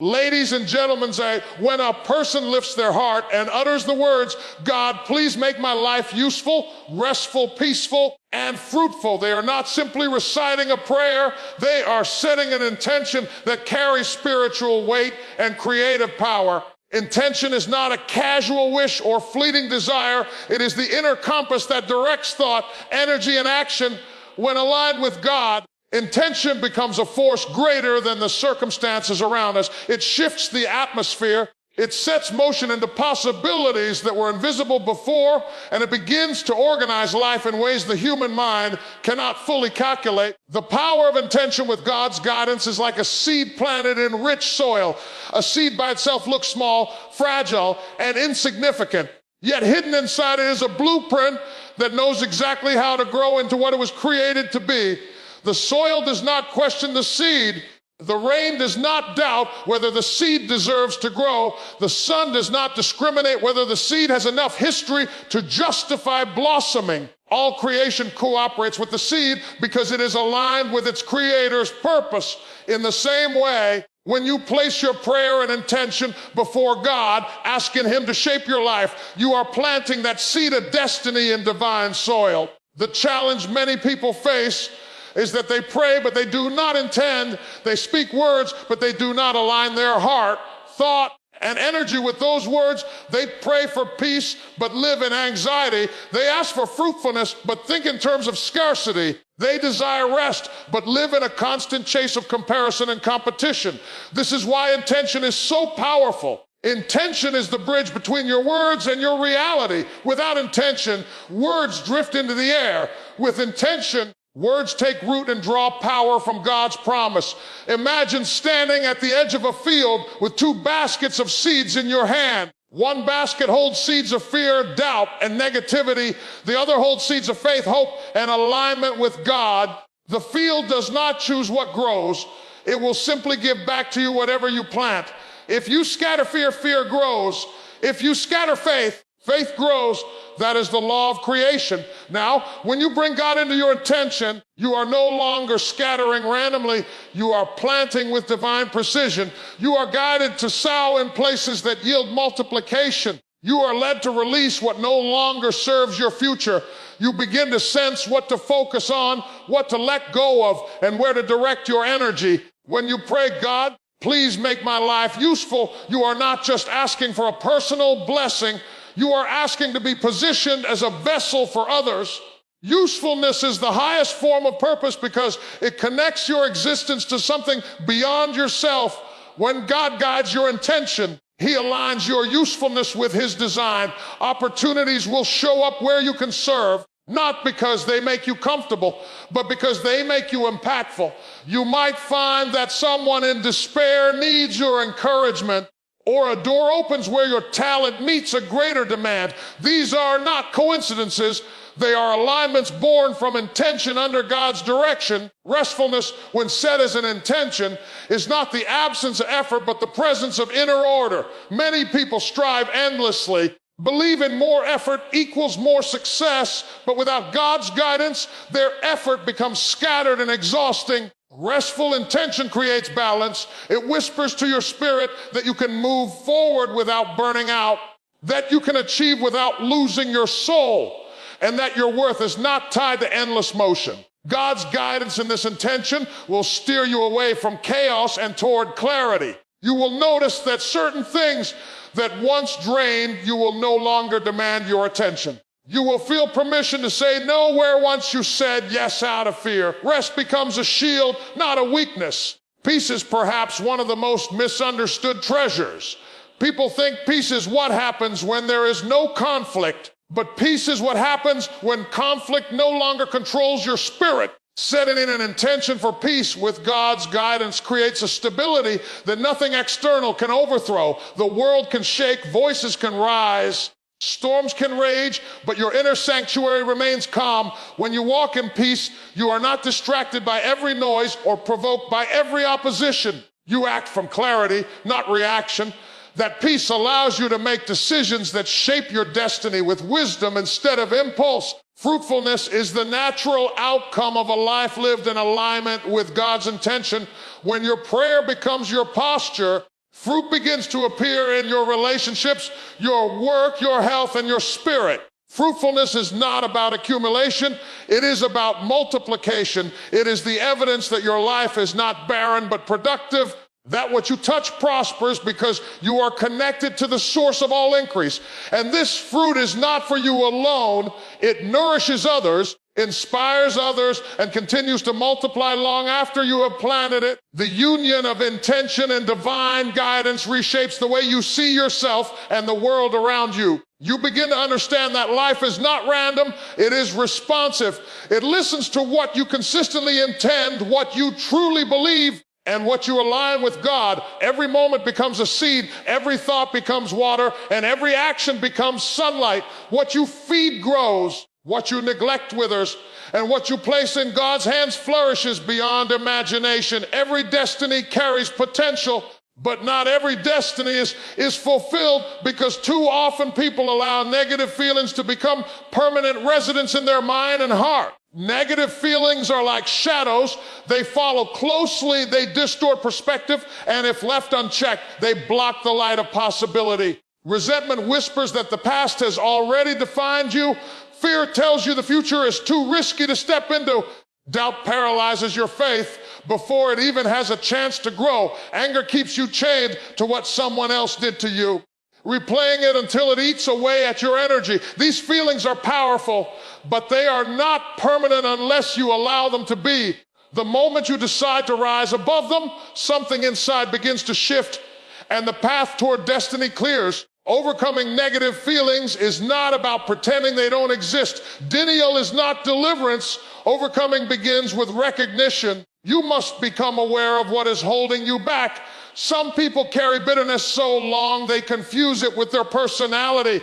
Ladies and gentlemen, say, when a person lifts their heart and utters the words, God, please make my life useful, restful, peaceful, and fruitful. They are not simply reciting a prayer. They are setting an intention that carries spiritual weight and creative power. Intention is not a casual wish or fleeting desire. It is the inner compass that directs thought, energy, and action. When aligned with God, intention becomes a force greater than the circumstances around us. It shifts the atmosphere. It sets motion into possibilities that were invisible before, and it begins to organize life in ways the human mind cannot fully calculate. The power of intention with God's guidance is like a seed planted in rich soil. A seed by itself looks small, fragile, and insignificant. Yet hidden inside it is a blueprint that knows exactly how to grow into what it was created to be. The soil does not question the seed. The rain does not doubt whether the seed deserves to grow. The sun does not discriminate whether the seed has enough history to justify blossoming. All creation cooperates with the seed because it is aligned with its creator's purpose. In the same way, when you place your prayer and intention before God, asking him to shape your life, you are planting that seed of destiny in divine soil. The challenge many people face is that they pray, but they do not intend. They speak words, but they do not align their heart, thought, and energy with those words. They pray for peace, but live in anxiety. They ask for fruitfulness, but think in terms of scarcity. They desire rest, but live in a constant chase of comparison and competition. This is why intention is so powerful. Intention is the bridge between your words and your reality. Without intention, words drift into the air. With intention, words take root and draw power from God's promise. Imagine standing at the edge of a field with two baskets of seeds in your hand. One basket holds seeds of fear, doubt, and negativity. The other holds seeds of faith, hope, and alignment with God. The field does not choose what grows. It will simply give back to you whatever you plant. If you scatter fear, fear grows. If you scatter faith, faith grows. That is the law of creation. Now, when you bring God into your intention, you are no longer scattering randomly. You are planting with divine precision. You are guided to sow in places that yield multiplication. You are led to release what no longer serves your future. You begin to sense what to focus on, what to let go of, and where to direct your energy. When you pray, God, please make my life useful, you are not just asking for a personal blessing. You are asking to be positioned as a vessel for others. Usefulness is the highest form of purpose because it connects your existence to something beyond yourself. When God guides your intention, he aligns your usefulness with his design. Opportunities will show up where you can serve, not because they make you comfortable, but because they make you impactful. You might find that someone in despair needs your encouragement, or a door opens where your talent meets a greater demand. These are not coincidences. They are alignments born from intention under God's direction. Restfulness, when set as an intention, is not the absence of effort, but the presence of inner order. Many people strive endlessly, believe in more effort equals more success, but without God's guidance, their effort becomes scattered and exhausting. Restful intention creates balance. It whispers to your spirit that you can move forward without burning out, that you can achieve without losing your soul, and that your worth is not tied to endless motion. God's guidance in this intention will steer you away from chaos and toward clarity. You will notice that certain things that once drained you will no longer demand your attention. You will feel permission to say no where once you said yes out of fear. Rest becomes a shield, not a weakness. Peace is perhaps one of the most misunderstood treasures. People think peace is what happens when there is no conflict, but peace is what happens when conflict no longer controls your spirit. Setting in an intention for peace with God's guidance creates a stability that nothing external can overthrow. The world can shake, voices can rise, storms can rage, but your inner sanctuary remains calm. When you walk in peace, you are not distracted by every noise or provoked by every opposition. You act from clarity, not reaction. That peace allows you to make decisions that shape your destiny with wisdom instead of impulse. Fruitfulness is the natural outcome of a life lived in alignment with God's intention. When your prayer becomes your posture, Fruit begins to appear in your relationships, your work, your health, and your spirit. Fruitfulness is not about accumulation. It is about multiplication. It is the evidence that your life is not barren but productive, that what you touch prospers because you are connected to the source of all increase. And this fruit is not for you alone. It nourishes others, inspires others, and continues to multiply long after you have planted it. The union of intention and divine guidance reshapes the way you see yourself and the world around you. You begin to understand that life is not random, it is responsive. It listens to what you consistently intend, what you truly believe, and what you align with God. Every moment becomes a seed, every thought becomes water, and every action becomes sunlight. What you feed grows, what you neglect withers, and what you place in God's hands flourishes beyond imagination. Every destiny carries potential, but not every destiny is fulfilled because too often people allow negative feelings to become permanent residents in their mind and heart. Negative feelings are like shadows. They follow closely, they distort perspective, and if left unchecked, they block the light of possibility. Resentment whispers that the past has already defined you. Fear tells you the future is too risky to step into. Doubt paralyzes your faith before it even has a chance to grow. Anger keeps you chained to what someone else did to you, replaying it until it eats away at your energy. These feelings are powerful, but they are not permanent unless you allow them to be. The moment you decide to rise above them, something inside begins to shift and the path toward destiny clears. Overcoming negative feelings is not about pretending they don't exist. Denial is not deliverance. Overcoming begins with recognition. You must become aware of what is holding you back. Some people carry bitterness so long they confuse it with their personality.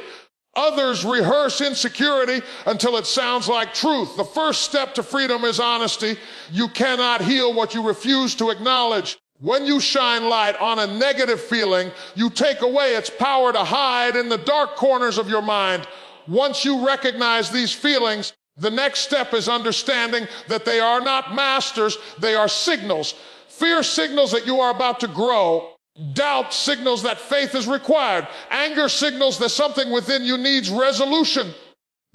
Others rehearse insecurity until it sounds like truth. The first step to freedom is honesty. You cannot heal what you refuse to acknowledge. When you shine light on a negative feeling, you take away its power to hide in the dark corners of your mind. Once you recognize these feelings, the next step is understanding that they are not masters, they are signals. Fear signals that you are about to grow. Doubt signals that faith is required. Anger signals that something within you needs resolution.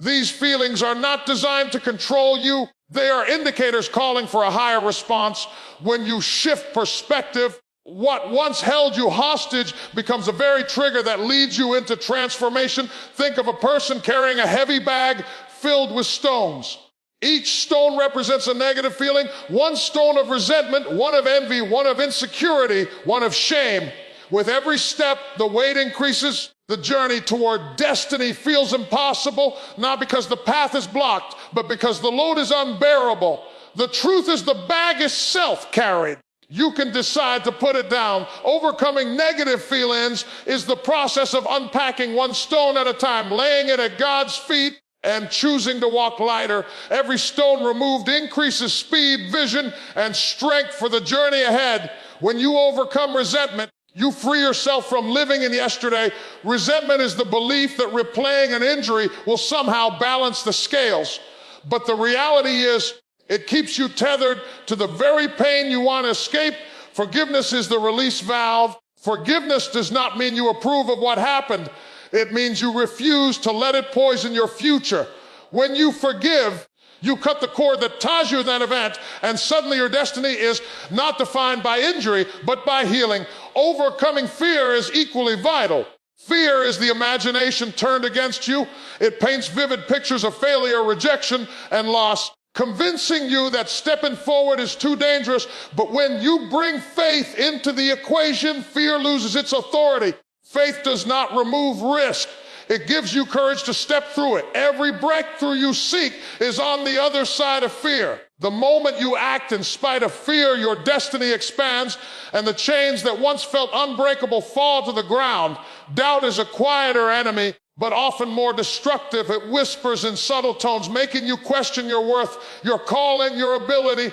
These feelings are not designed to control you. They are indicators calling for a higher response. When you shift perspective, what once held you hostage becomes a very trigger that leads you into transformation. Think of a person carrying a heavy bag filled with stones. Each stone represents a negative feeling. One stone of resentment, one of envy, one of insecurity, one of shame. With every step, the weight increases. The journey toward destiny feels impossible, not because the path is blocked, but because the load is unbearable. The truth is the bag is self-carried. You can decide to put it down. Overcoming negative feelings is the process of unpacking one stone at a time, laying it at God's feet, and choosing to walk lighter. Every stone removed increases speed, vision, and strength for the journey ahead. When you overcome resentment, you free yourself from living in yesterday. Resentment is the belief that replaying an injury will somehow balance the scales. But the reality is, it keeps you tethered to the very pain you want to escape. Forgiveness is the release valve. Forgiveness does not mean you approve of what happened. It means you refuse to let it poison your future. When you forgive, you cut the cord that ties you to that event, and suddenly your destiny is not defined by injury, but by healing. Overcoming fear is equally vital. Fear is the imagination turned against you. It paints vivid pictures of failure, rejection, and loss, convincing you that stepping forward is too dangerous. But when you bring faith into the equation, fear loses its authority. Faith does not remove risk. It gives you courage to step through it. Every breakthrough you seek is on the other side of fear. The moment you act in spite of fear, your destiny expands, and the chains that once felt unbreakable fall to the ground. Doubt is a quieter enemy, but often more destructive. It whispers in subtle tones, making you question your worth, your calling, your ability.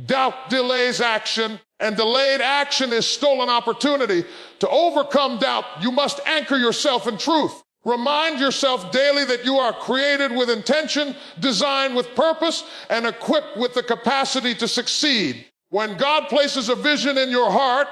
Doubt delays action, and delayed action is stolen opportunity. To overcome doubt, you must anchor yourself in truth. Remind yourself daily that you are created with intention, designed with purpose, and equipped with the capacity to succeed. When God places a vision in your heart,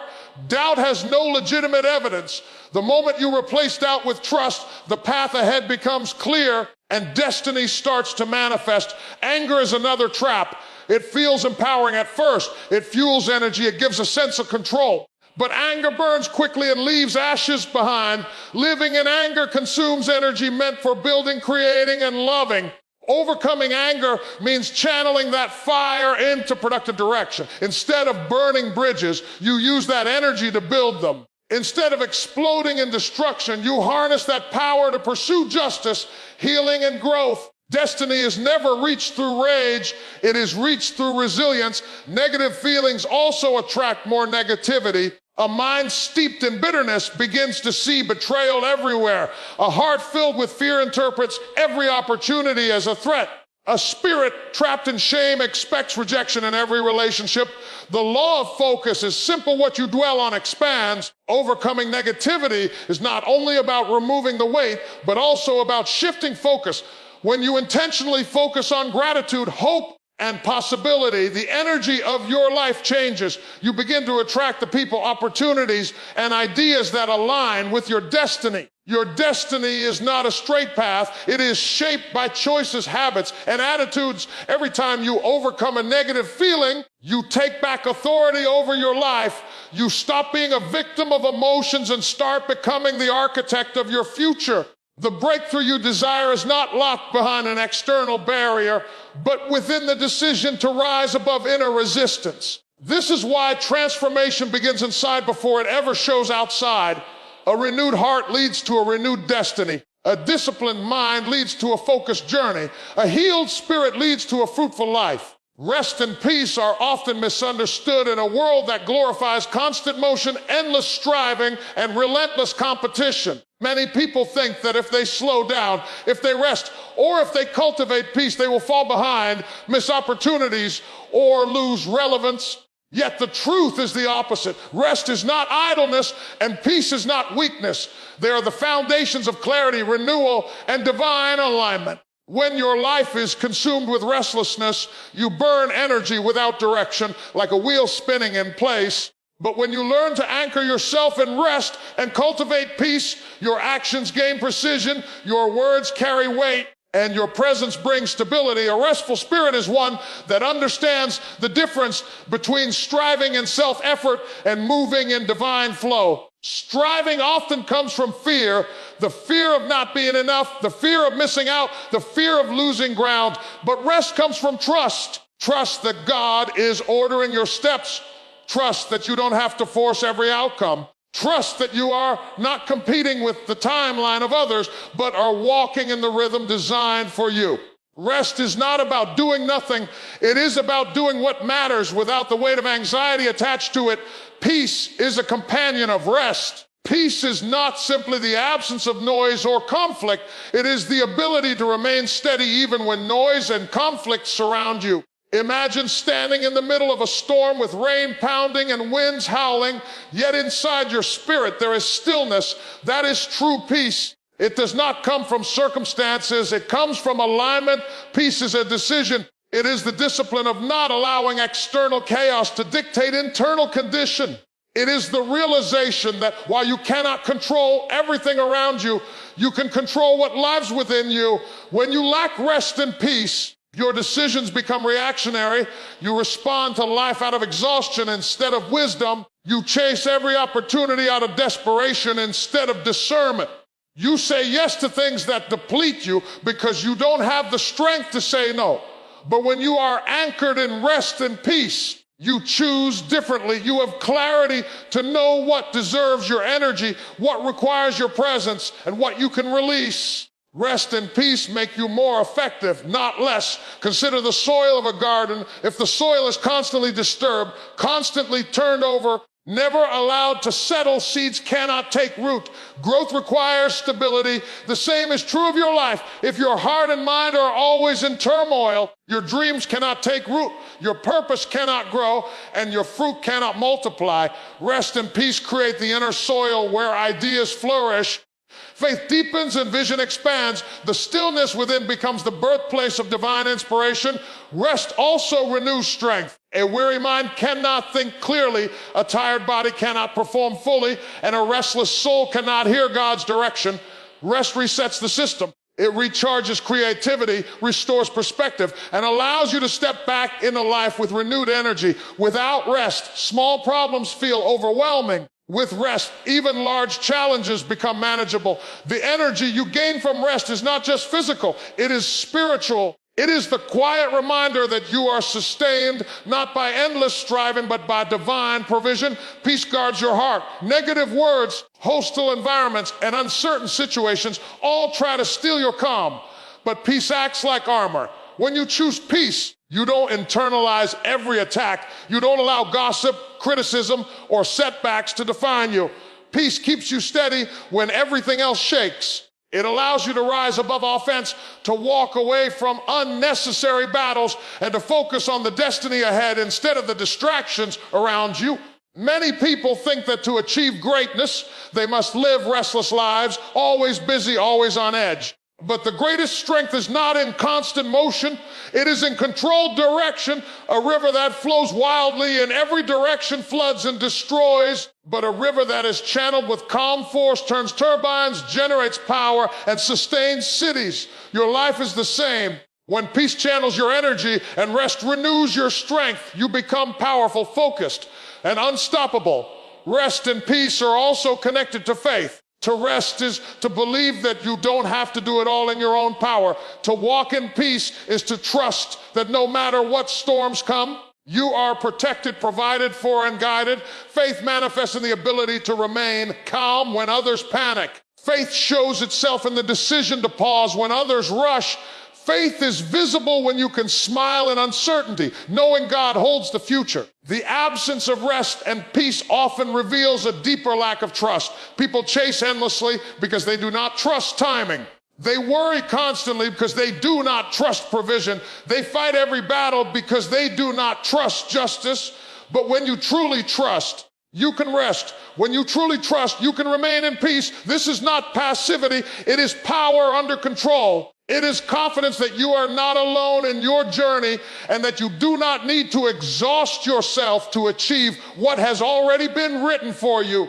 Doubt has no legitimate evidence. The moment you replace doubt with trust, the path ahead becomes clear and destiny starts to manifest. Anger is another trap. It feels empowering at first. It fuels energy. It gives a sense of control. But anger burns quickly and leaves ashes behind. Living in anger consumes energy meant for building, creating, and loving. Overcoming anger means channeling that fire into productive direction. Instead of burning bridges, you use that energy to build them. Instead of exploding in destruction, you harness that power to pursue justice, healing, and growth. Destiny is never reached through rage. It is reached through resilience. Negative feelings also attract more negativity. A mind steeped in bitterness begins to see betrayal everywhere. A heart filled with fear interprets every opportunity as a threat. A spirit trapped in shame expects rejection in every relationship. The law of focus is simple: what you dwell on expands. Overcoming negativity is not only about removing the weight, but also about shifting focus. When you intentionally focus on gratitude, hope, and possibility, the energy of your life changes. You begin to attract the people, opportunities, and ideas that align with your destiny. Your destiny is not a straight path. It is shaped by choices, habits, and attitudes. Every time you overcome a negative feeling, you take back authority over your life. You stop being a victim of emotions and start becoming the architect of your future. The breakthrough you desire is not locked behind an external barrier, but within the decision to rise above inner resistance. This is why transformation begins inside before it ever shows outside. A renewed heart leads to a renewed destiny. A disciplined mind leads to a focused journey. A healed spirit leads to a fruitful life. Rest and peace are often misunderstood in a world that glorifies constant motion, endless striving, and relentless competition. Many people think that if they slow down, if they rest, or if they cultivate peace, they will fall behind, miss opportunities, or lose relevance. Yet the truth is the opposite. Rest is not idleness, and peace is not weakness. They are the foundations of clarity, renewal, and divine alignment. When your life is consumed with restlessness, you burn energy without direction, like a wheel spinning in place. But when you learn to anchor yourself in rest and cultivate peace, your actions gain precision, your words carry weight, and your presence brings stability. A restful spirit is one that understands the difference between striving in self-effort and moving in divine flow. Striving often comes from fear, the fear of not being enough, the fear of missing out, the fear of losing ground. But rest comes from trust. Trust that God is ordering your steps. Trust that you don't have to force every outcome. Trust that you are not competing with the timeline of others, but are walking in the rhythm designed for you. Rest is not about doing nothing. It is about doing what matters without the weight of anxiety attached to it. Peace is a companion of rest. Peace is not simply the absence of noise or conflict. It is the ability to remain steady even when noise and conflict surround you. Imagine standing in the middle of a storm with rain pounding and winds howling, yet inside your spirit there is stillness. That is true peace. It does not come from circumstances. It comes from alignment. Peace is a decision. It is the discipline of not allowing external chaos to dictate internal condition. It is the realization that while you cannot control everything around you, you can control what lives within you. When you lack rest and peace, your decisions become reactionary. You respond to life out of exhaustion instead of wisdom. You chase every opportunity out of desperation instead of discernment. You say yes to things that deplete you because you don't have the strength to say no. But when you are anchored in rest and peace, you choose differently. You have clarity to know what deserves your energy, what requires your presence, and what you can release. Rest and peace make you more effective, not less. Consider the soil of a garden. If the soil is constantly disturbed, constantly turned over, never allowed to settle, seeds cannot take root. Growth requires stability. The same is true of your life. If your heart and mind are always in turmoil, your dreams cannot take root, your purpose cannot grow, and your fruit cannot multiply. Rest and peace create the inner soil where ideas flourish. Faith deepens and vision expands. The stillness within becomes the birthplace of divine inspiration. Rest also renews strength. A weary mind cannot think clearly, a tired body cannot perform fully, and a restless soul cannot hear God's direction. Rest resets the system. It recharges creativity, restores perspective, and allows you to step back into life with renewed energy. Without rest, small problems feel overwhelming. With rest, even large challenges become manageable. The energy you gain from rest is not just physical, it is spiritual. It is the quiet reminder that you are sustained not by endless striving, but by divine provision. Peace guards your heart. Negative words, hostile environments, and uncertain situations all try to steal your calm. But peace acts like armor. When you choose peace, you don't internalize every attack. You don't allow gossip, criticism, or setbacks to define you. Peace keeps you steady when everything else shakes. It allows you to rise above offense, to walk away from unnecessary battles, and to focus on the destiny ahead instead of the distractions around you. Many people think that to achieve greatness, they must live restless lives, always busy, always on edge. But the greatest strength is not in constant motion. It is in controlled direction. A river that flows wildly in every direction floods and destroys. But a river that is channeled with calm force turns turbines, generates power, and sustains cities. Your life is the same. When peace channels your energy and rest renews your strength, you become powerful, focused, and unstoppable. Rest and peace are also connected to faith. To rest is to believe that you don't have to do it all in your own power. To walk in peace is to trust that no matter what storms come, you are protected, provided for, and guided. Faith manifests in the ability to remain calm when others panic. Faith shows itself in the decision to pause when others rush. Faith is visible when you can smile in uncertainty, knowing God holds the future. The absence of rest and peace often reveals a deeper lack of trust. People chase endlessly because they do not trust timing. They worry constantly because they do not trust provision. They fight every battle because they do not trust justice. But when you truly trust, you can rest. When you truly trust, you can remain in peace. This is not passivity. It is power under control. It is confidence that you are not alone in your journey and that you do not need to exhaust yourself to achieve what has already been written for you.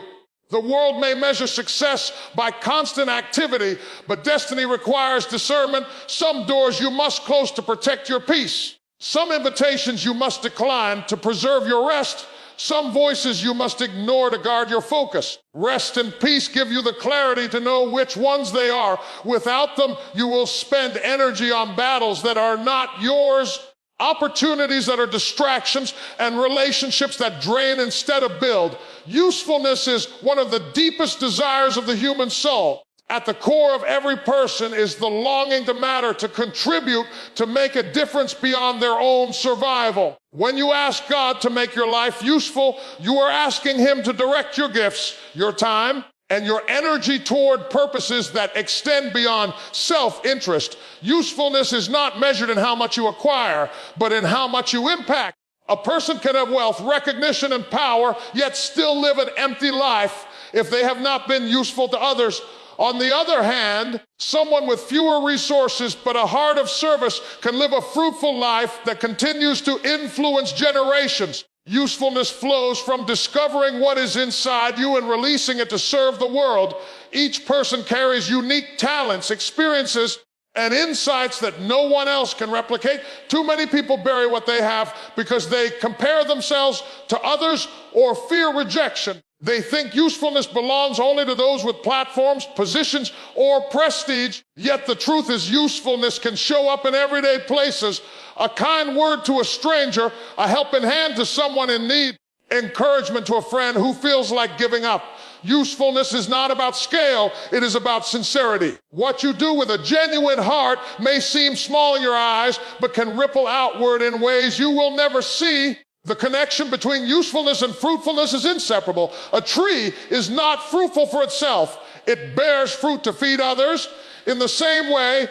The world may measure success by constant activity, but destiny requires discernment. Some doors you must close to protect your peace. Some invitations you must decline to preserve your rest. Some voices you must ignore to guard your focus. Rest and peace give you the clarity to know which ones they are. Without them, you will spend energy on battles that are not yours, opportunities that are distractions, and relationships that drain instead of build. Usefulness is one of the deepest desires of the human soul. At the core of every person is the longing to matter, to contribute, to make a difference beyond their own survival. When you ask God to make your life useful, you are asking Him to direct your gifts, your time, and your energy toward purposes that extend beyond self-interest. Usefulness is not measured in how much you acquire, but in how much you impact. A person can have wealth, recognition, and power, yet still live an empty life if they have not been useful to others. On the other hand, someone with fewer resources but a heart of service can live a fruitful life that continues to influence generations. Usefulness flows from discovering what is inside you and releasing it to serve the world. Each person carries unique talents, experiences, and insights that no one else can replicate. Too many people bury what they have because they compare themselves to others or fear rejection. They think usefulness belongs only to those with platforms, positions, or prestige. Yet the truth is usefulness can show up in everyday places. A kind word to a stranger, a helping hand to someone in need, encouragement to a friend who feels like giving up. Usefulness is not about scale, it is about sincerity. What you do with a genuine heart may seem small in your eyes, but can ripple outward in ways you will never see. The connection between usefulness and fruitfulness is inseparable. A tree is not fruitful for itself. It bears fruit to feed others. In the same way,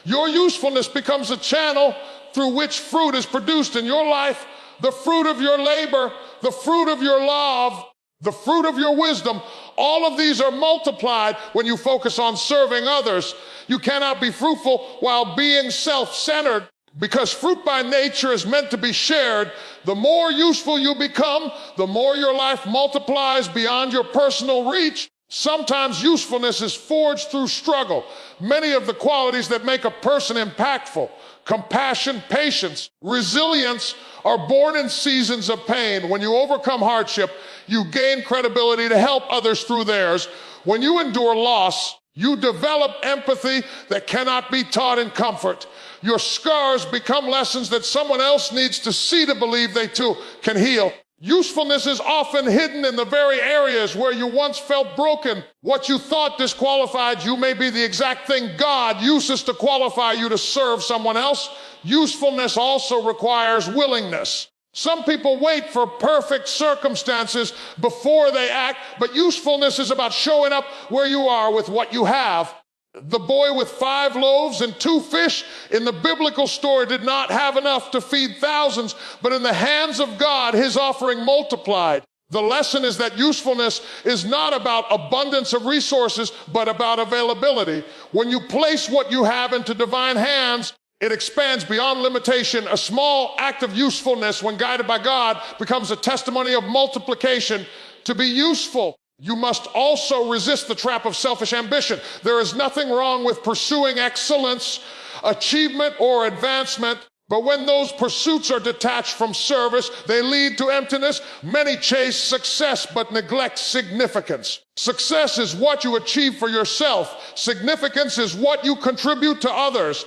your usefulness becomes a channel through which fruit is produced in your life. The fruit of your labor, the fruit of your love, the fruit of your wisdom. All of these are multiplied when you focus on serving others. You cannot be fruitful while being self-centered, because fruit by nature is meant to be shared. The more useful you become, the more your life multiplies beyond your personal reach. Sometimes usefulness is forged through struggle. Many of the qualities that make a person impactful, compassion, patience, resilience, are born in seasons of pain. When you overcome hardship, you gain credibility to help others through theirs. When you endure loss, you develop empathy that cannot be taught in comfort. Your scars become lessons that someone else needs to see to believe they too can heal. Usefulness is often hidden in the very areas where you once felt broken. What you thought disqualified you may be the exact thing God uses to qualify you to serve someone else. Usefulness also requires willingness. Some people wait for perfect circumstances before they act, but usefulness is about showing up where you are with what you have. The boy with 5 loaves and 2 fish in the biblical story did not have enough to feed thousands, but in the hands of God, his offering multiplied. The lesson is that usefulness is not about abundance of resources, but about availability. When you place what you have into divine hands, it expands beyond limitation. A small act of usefulness, when guided by God, becomes a testimony of multiplication. To be useful, you must also resist the trap of selfish ambition. There is nothing wrong with pursuing excellence, achievement, or advancement, but when those pursuits are detached from service, they lead to emptiness. Many chase success but neglect significance. Success is what you achieve for yourself. Significance is what you contribute to others.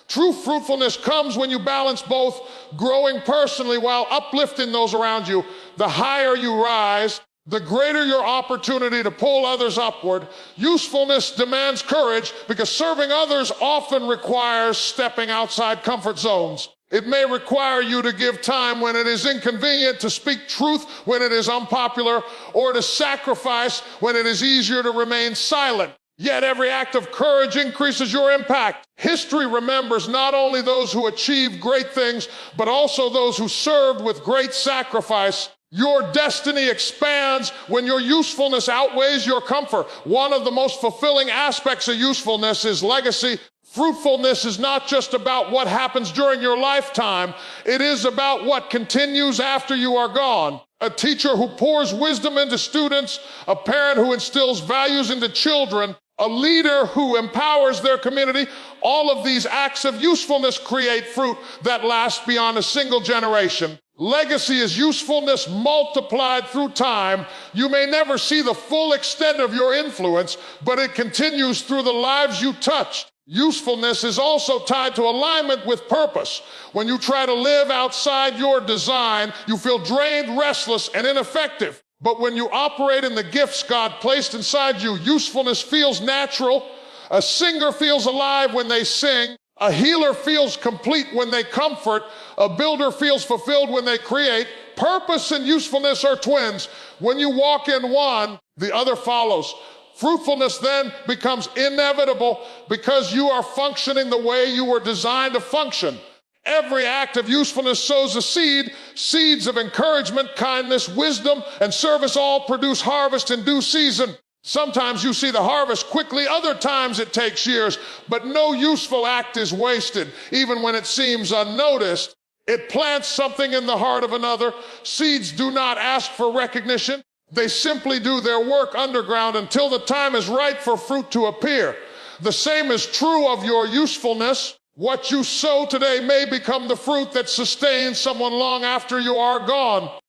True fruitfulness comes when you balance both, growing personally while uplifting those around you. The higher you rise, the greater your opportunity to pull others upward. Usefulness demands courage because serving others often requires stepping outside comfort zones. It may require you to give time when it is inconvenient, to speak truth when it is unpopular, or to sacrifice when it is easier to remain silent. Yet every act of courage increases your impact. History remembers not only those who achieved great things, but also those who served with great sacrifice. Your destiny expands when your usefulness outweighs your comfort. One of the most fulfilling aspects of usefulness is legacy. Fruitfulness is not just about what happens during your lifetime. It is about what continues after you are gone. A teacher who pours wisdom into students, a parent who instills values into children, a leader who empowers their community. All of these acts of usefulness create fruit that lasts beyond a single generation. Legacy is usefulness multiplied through time. You may never see the full extent of your influence, but it continues through the lives you touched. Usefulness is also tied to alignment with purpose. When you try to live outside your design, you feel drained, restless, and ineffective. But when you operate in the gifts God placed inside you, usefulness feels natural. A singer feels alive when they sing. A healer feels complete when they comfort. A builder feels fulfilled when they create. Purpose and usefulness are twins. When you walk in one, the other follows. Fruitfulness then becomes inevitable because you are functioning the way you were designed to function. Every act of usefulness sows a seed. Seeds of encouragement, kindness, wisdom, and service all produce harvest in due season. Sometimes you see the harvest quickly, other times it takes years, but no useful act is wasted, even when it seems unnoticed. It plants something in the heart of another. Seeds do not ask for recognition. They simply do their work underground until the time is right for fruit to appear. The same is true of your usefulness. What you sow today may become the fruit that sustains someone long after you are gone.